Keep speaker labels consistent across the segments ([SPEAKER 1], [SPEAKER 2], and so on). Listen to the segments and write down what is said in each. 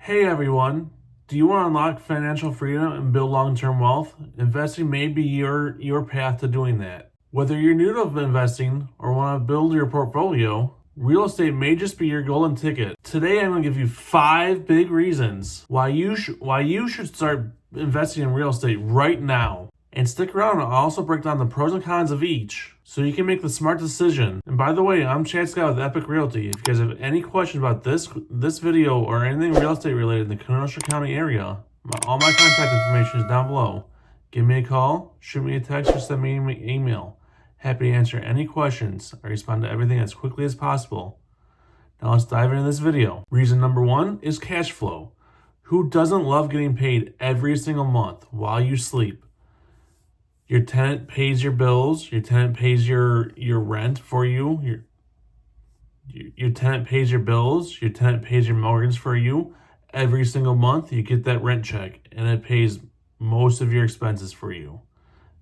[SPEAKER 1] Hey everyone, do you want to unlock financial freedom and build long-term wealth? Investing may be your path to doing that. Whether you're new to investing or want to build your portfolio, real estate may just be your golden ticket. Today I'm going to give you 5 big reasons why you should start investing in real estate right now. And stick around, I'll also break down the pros and cons of each so you can make the smart decision. And by the way, I'm Chad Scott with Epique Realty. If you guys have any questions about this video or anything real estate related in the Kenosha County area, all my contact information is down below. Give me a call, shoot me a text, or send me an email. Happy to answer any questions. I respond to everything as quickly as possible. Now let's dive into this video. Reason number 1 is cash flow. Who doesn't love getting paid every single month while you sleep? Your tenant pays your bills. Your tenant pays your rent for you. Your tenant pays your bills. Your tenant pays your mortgage for you. Every single month, you get that rent check, and it pays most of your expenses for you,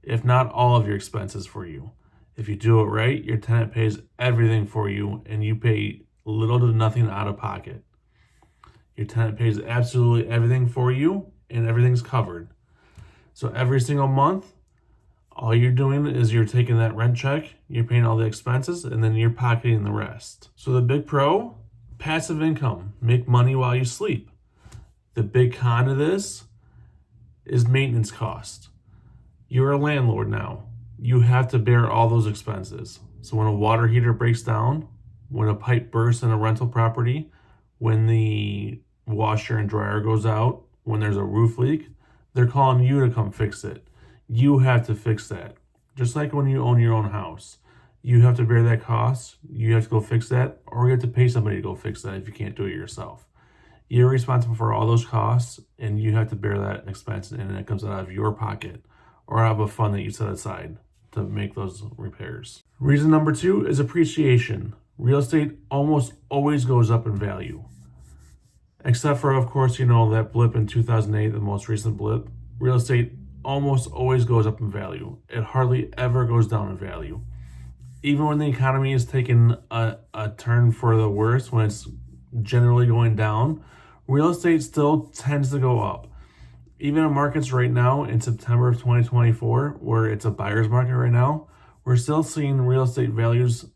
[SPEAKER 1] if not all of your expenses for you. If you do it right, your tenant pays everything for you, and you pay little to nothing out of pocket. Your tenant pays absolutely everything for you, and everything's covered. So every single month, all you're doing is you're taking that rent check, you're paying all the expenses, and then you're pocketing the rest. So the big pro, passive income, make money while you sleep. The big con of this is maintenance cost. You're a landlord now. You have to bear all those expenses. So when a water heater breaks down, when a pipe bursts in a rental property, when the washer and dryer goes out, when there's a roof leak, they're calling you to come fix it. You have to fix that. Just like when you own your own house. You have to bear that cost. You have to go fix that, or you have to pay somebody to go fix that if you can't do it yourself. You're responsible for all those costs, and you have to bear that expense, and it comes out of your pocket or out of a fund that you set aside to make those repairs. Reason number 2 is appreciation. Real estate almost always goes up in value. Except for, of course, that blip in 2008, the most recent blip. Real estate almost always goes up in value. It hardly ever goes down in value. Even when the economy is taking a turn for the worse, when it's generally going down, real estate still tends to go up. Even in markets right now in September of 2024, where it's a buyer's market right now, we're still seeing real estate values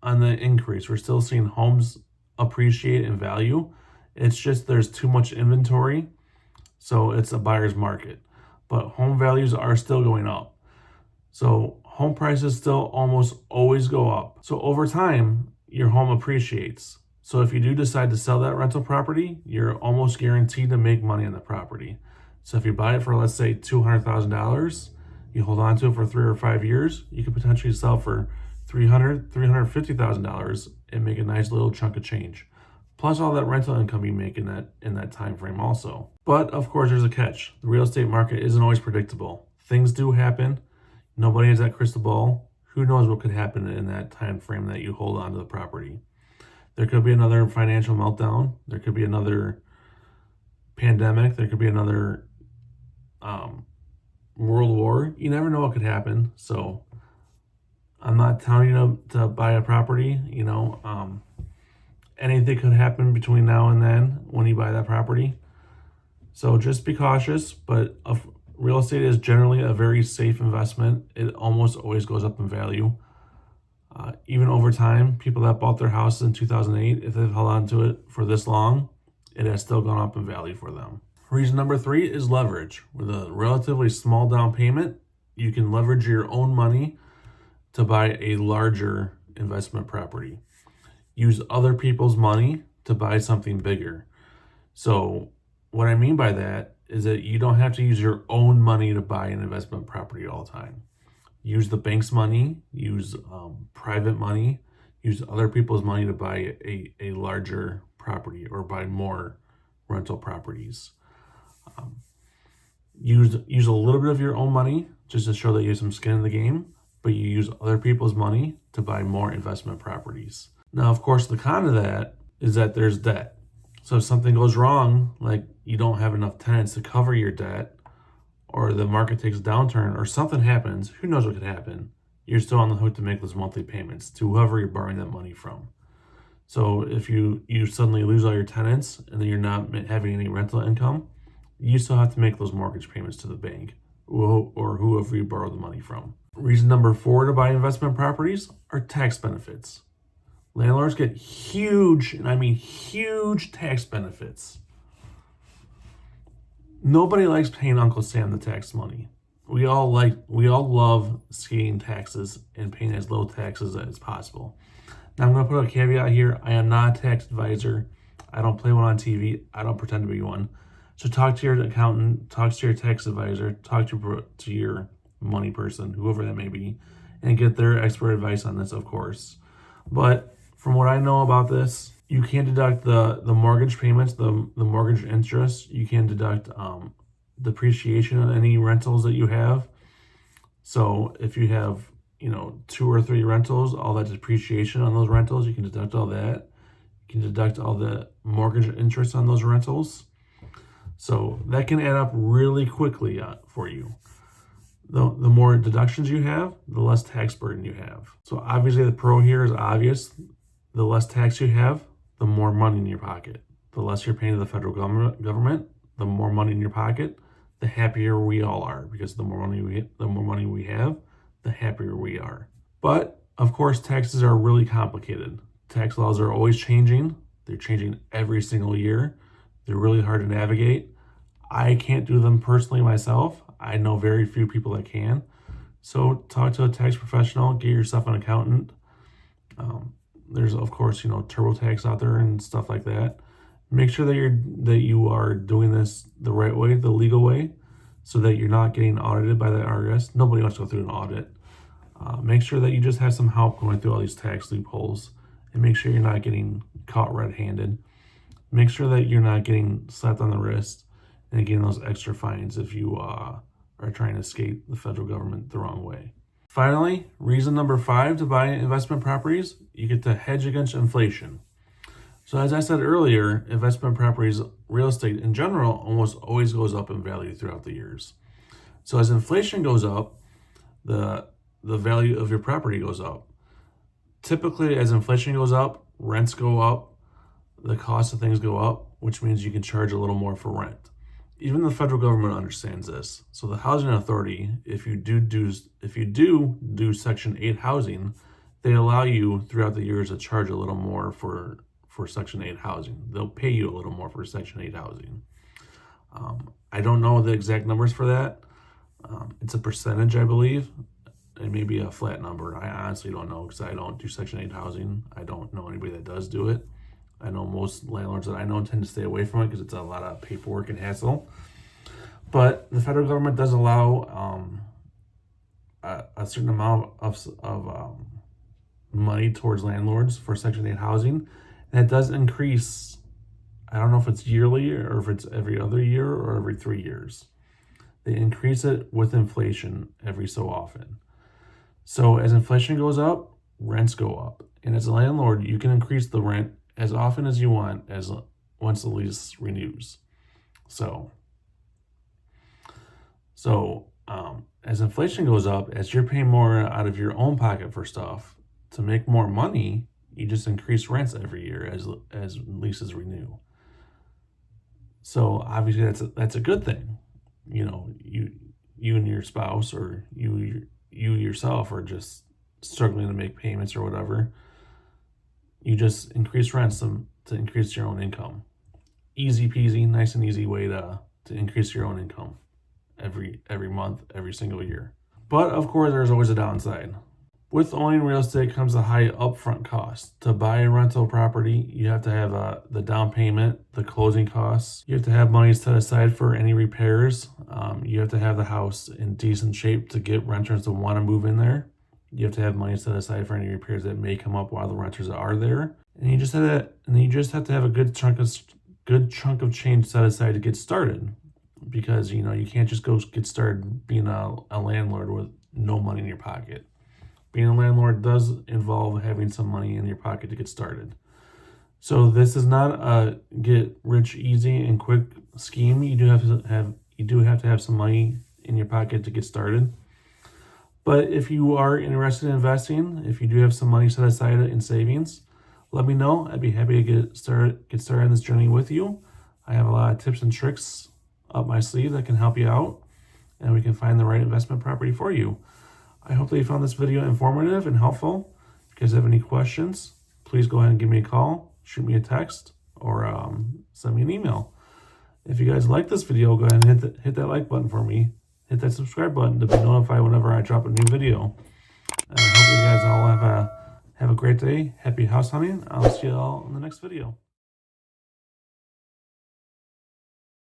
[SPEAKER 1] on the increase. We're still seeing homes appreciate in value. It's just there's too much inventory, so it's a buyer's market. But home values are still going up. So home prices still almost always go up. So over time, your home appreciates. So if you do decide to sell that rental property, you're almost guaranteed to make money on the property. So if you buy it for, let's say, $200,000, you hold on to it for 3 or 5 years, you could potentially sell for $300,000, $350,000 and make a nice little chunk of change. Plus all that rental income you make in that time frame also. But of course there's a catch. The real estate market isn't always predictable. Things do happen. Nobody has that crystal ball. Who knows what could happen in that time frame that you hold on to the property. There could be another financial meltdown. There could be another pandemic. There could be another world war. You never know what could happen. So I'm not telling you to buy a property, anything could happen between now and then when you buy that property. So just be cautious, but real estate is generally a very safe investment. It almost always goes up in value. Even over time, people that bought their houses in 2008, if they've held on to it for this long, it has still gone up in value for them. Reason number 3 is leverage. With a relatively small down payment, you can leverage your own money to buy a larger investment property. Use other people's money to buy something bigger. So what I mean by that is that you don't have to use your own money to buy an investment property all the time. Use the bank's money, use private money, use other people's money to buy a larger property or buy more rental properties. Use a little bit of your own money just to show that you have some skin in the game, but you use other people's money to buy more investment properties. Now, of course, the con of that is that there's debt. So if something goes wrong, like you don't have enough tenants to cover your debt, or the market takes a downturn, or something happens, who knows what could happen, you're still on the hook to make those monthly payments to whoever you're borrowing that money from. So if you suddenly lose all your tenants and then you're not having any rental income, you still have to make those mortgage payments to the bank or whoever you borrow the money from. Reason number 4 to buy investment properties are tax benefits. Landlords get huge, and I mean huge, tax benefits. Nobody likes paying Uncle Sam the tax money. We all love skating taxes and paying as low taxes as possible. Now I'm going to put a caveat here. I am not a tax advisor. I don't play one on TV. I don't pretend to be one. So talk to your accountant, talk to your tax advisor, talk to your money person, whoever that may be, and get their expert advice on this, of course. But from what I know about this, you can deduct the mortgage payments, the mortgage interest. You can deduct depreciation on any rentals that you have. So if you have 2 or 3 rentals, all that depreciation on those rentals, you can deduct all that. You can deduct all the mortgage interest on those rentals. So that can add up really quickly for you. The more deductions you have, the less tax burden you have. So obviously the pro here is obvious. The less tax you have, the more money in your pocket. The less you're paying to the federal government, the more money in your pocket, the happier we all are, because the more money we have, the happier we are. But of course, taxes are really complicated. Tax laws are always changing. They're changing every single year. They're really hard to navigate. I can't do them personally myself. I know very few people that can. So talk to a tax professional, get yourself an accountant. There's of course, TurboTax out there and stuff like that. Make sure that you are doing this the right way, the legal way, so that you're not getting audited by the IRS. Nobody wants to go through an audit. Make sure that you just have some help going through all these tax loopholes, and make sure you're not getting caught red-handed. Make sure that you're not getting slapped on the wrist and getting those extra fines if you are trying to escape the federal government the wrong way. Finally, reason number 5 to buy investment properties, you get to hedge against inflation. So as I said earlier, investment properties, real estate in general, almost always goes up in value throughout the years. So as inflation goes up, the value of your property goes up. Typically, as inflation goes up, rents go up, the cost of things go up, which means you can charge a little more for rent. Even the federal government understands this. So the housing authority, if you do Section 8 housing, they allow you throughout the years to charge a little more for Section 8 housing. They'll pay you a little more for Section 8 housing. I don't know the exact numbers for that. It's a percentage, I believe. It may be a flat number. I honestly don't know because I don't do Section 8 housing. I don't know anybody that does do it. I know most landlords that I know tend to stay away from it because it's a lot of paperwork and hassle. But the federal government does allow a certain amount of money towards landlords for Section 8 housing. And it does increase. I don't know if it's yearly or if it's every other year or every 3 years. They increase it with inflation every so often. So as inflation goes up, rents go up. And as a landlord, you can increase the rent as often as you want once the lease renews. So as inflation goes up, as you're paying more out of your own pocket for stuff, to make more money, you just increase rents every year as leases renew. So obviously that's a good thing. You and your spouse or you yourself are just struggling to make payments or whatever. You just increase rents to increase your own income. Easy peasy, nice and easy way to increase your own income every month, every single year. But of course, there's always a downside. With owning real estate comes a high upfront cost. To buy a rental property, you have to have the down payment, the closing costs. You have to have money set aside for any repairs. You have to have the house in decent shape to get renters to want to move in there. You have to have money set aside for any repairs that may come up while the renters are there. And you just have to have a good chunk of change set aside to get started. Because you can't just go get started being a landlord with no money in your pocket. Being a landlord does involve having some money in your pocket to get started. So this is not a get rich easy and quick scheme. You do have to have some money in your pocket to get started. But if you are interested in investing, if you do have some money set aside in savings, let me know. I'd be happy to get started on this journey with you. I have a lot of tips and tricks up my sleeve that can help you out, and we can find the right investment property for you. I hope that you found this video informative and helpful. If you guys have any questions, please go ahead and give me a call, shoot me a text, or send me an email. If you guys like this video, go ahead and hit that like button for me. Hit that subscribe button to be notified whenever I drop a new video. And I hope you guys all have a great day. Happy house hunting. I'll see you all in the next video.